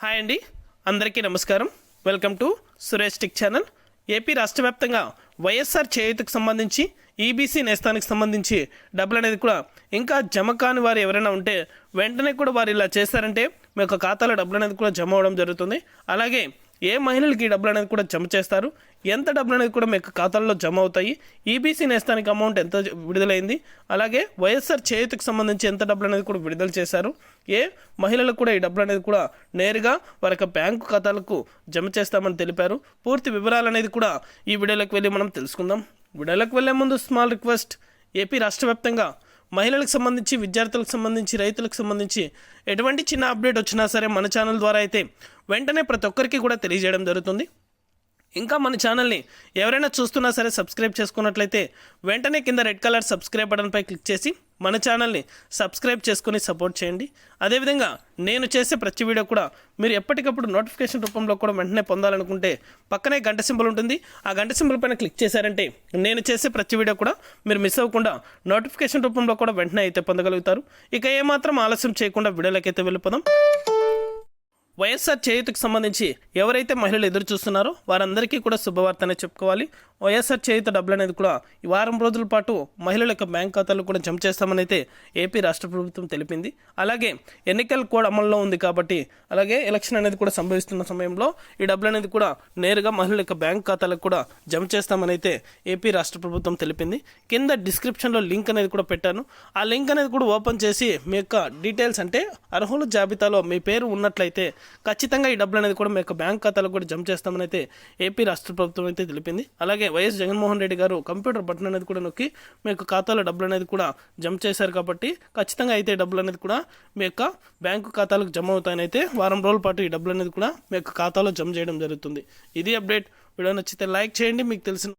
Hi అండి, అందరికీ నమస్కారం. Welcome to Suresh tick channel. AP రాష్ట్ర వ్యాప్తంగా వైఎస్ఆర్ చేయూతకు సంబంధించి ఈబీసీ నేస్తానికి సంబంధించి డబ్బులు అనేది కూడా ఇంకా జమ కాని వారు ఎవరైనా ఉంటే వెంటనే కూడా వారు ఇలా చేస్తారంటే మీ యొక్క ఖాతాలో డబ్బులు అనేది కూడా జమ అవ్వడం జరుగుతుంది. అలాగే ఏ మహిళలకి డబ్బులు అనేది కూడా జమ చేస్తారు, ఎంత డబ్బులు అనేది కూడా మీ యొక్క ఖాతాల్లో జమ అవుతాయి, ఈబీసీ నేస్తానికి అమౌంట్ ఎంత విడుదలైంది, అలాగే వైఎస్ఆర్ చేయూతకు సంబంధించి ఎంత డబ్బులు అనేది కూడా విడుదల చేశారు, ఏ మహిళలకు కూడా ఈ డబ్బులు అనేది కూడా నేరుగా వారి యొక్క బ్యాంకు ఖాతాలకు జమ చేస్తామని తెలిపారు. పూర్తి వివరాలు అనేది కూడా ఈ వీడియోలోకి వెళ్ళి మనం తెలుసుకుందాం. వీడియోలోకి వెళ్ళే ముందు స్మాల్ రిక్వెస్ట్, ఏపీ రాష్ట్ర వ్యాప్తంగా మహిళలకు సంబంధించి, విద్యార్థులకు సంబంధించి, రైతులకు సంబంధించి ఎటువంటి చిన్న అప్డేట్ వచ్చినా సరే మన ఛానల్ ద్వారా అయితే వెంటనే ప్రతి ఒక్కరికి కూడా తెలియజేయడం జరుగుతుంది. ఇంకా మన ఛానల్ని ఎవరైనా చూస్తున్నా సరే సబ్స్క్రైబ్ చేసుకున్నట్లయితే వెంటనే కింద రెడ్ కలర్ సబ్స్క్రైబ్ బటన్పై క్లిక్ చేసి మన ఛానల్ని సబ్స్క్రైబ్ చేసుకొని సపోర్ట్ చేయండి. అదేవిధంగా నేను చేసే ప్రతి వీడియో కూడా మీరు ఎప్పటికప్పుడు నోటిఫికేషన్ రూపంలో కూడా వెంటనే పొందాలనుకుంటే పక్కనే గంట సింబల్ ఉంటుంది. ఆ గంట సింబల్ పైన క్లిక్ చేశారంటే నేను చేసే ప్రతి వీడియో కూడా మీరు మిస్ అవ్వకుండా నోటిఫికేషన్ రూపంలో కూడా వెంటనే అయితే పొందగలుగుతారు. ఇక ఏమాత్రం ఆలస్యం చేయకుండా వీడియోలకైతే వెళ్ళిపోదాం. వైఎస్ఆర్ చేయూతకు సంబంధించి ఎవరైతే మహిళలు ఎదురు చూస్తున్నారో వారందరికీ కూడా శుభవార్తనే చెప్పుకోవాలి. వైఎస్ఆర్ చేయూత డబ్బులు అనేది కూడా ఈ వారం రోజుల పాటు మహిళల యొక్క బ్యాంక్ ఖాతాలు కూడా జమ చేస్తామని అయితే ఏపీ రాష్ట్ర ప్రభుత్వం తెలిపింది. అలాగే ఎన్నికల కోడ్ అమల్లో ఉంది కాబట్టి, అలాగే ఎలక్షన్ అనేది కూడా సంభవిస్తున్న సమయంలో ఈ డబ్బులు అనేది కూడా నేరుగా మహిళల యొక్క బ్యాంక్ ఖాతాలకు కూడా జమ చేస్తామని అయితే ఏపీ రాష్ట్ర ప్రభుత్వం తెలిపింది. కింద డిస్క్రిప్షన్లో లింక్ అనేది కూడా పెట్టాను. ఆ లింక్ అనేది కూడా ఓపెన్ చేసి మీ యొక్క డీటెయిల్స్ అంటే అర్హుల జాబితాలో మీ పేరు ఉన్నట్లయితే ఖచ్చితంగా ఈ డబ్బులు అనేది కూడా మీ యొక్క బ్యాంక్ ఖాతాలకు కూడా జమ చేస్తామని అయితే ఏపీ రాష్ట్ర ప్రభుత్వం అయితే తెలిపింది. అలాగే వైఎస్ జగన్మోహన్ రెడ్డి గారు కంప్యూటర్ బటన్ అనేది కూడా నొక్కి మీ యొక్క ఖాతాలో డబ్బులు అనేది కూడా జమ చేశారు కాబట్టి ఖచ్చితంగా అయితే డబ్బులు అనేది కూడా మీ యొక్క బ్యాంకు ఖాతాలకు జమ అవుతాయని అయితే వారం రోజుల పాటు ఈ డబ్బులు అనేది కూడా మీ యొక్క ఖాతాలో జమ చేయడం జరుగుతుంది. ఇది అప్డేట్. వీడియో నచ్చితే లైక్ చేయండి. మీకు తెలిసిన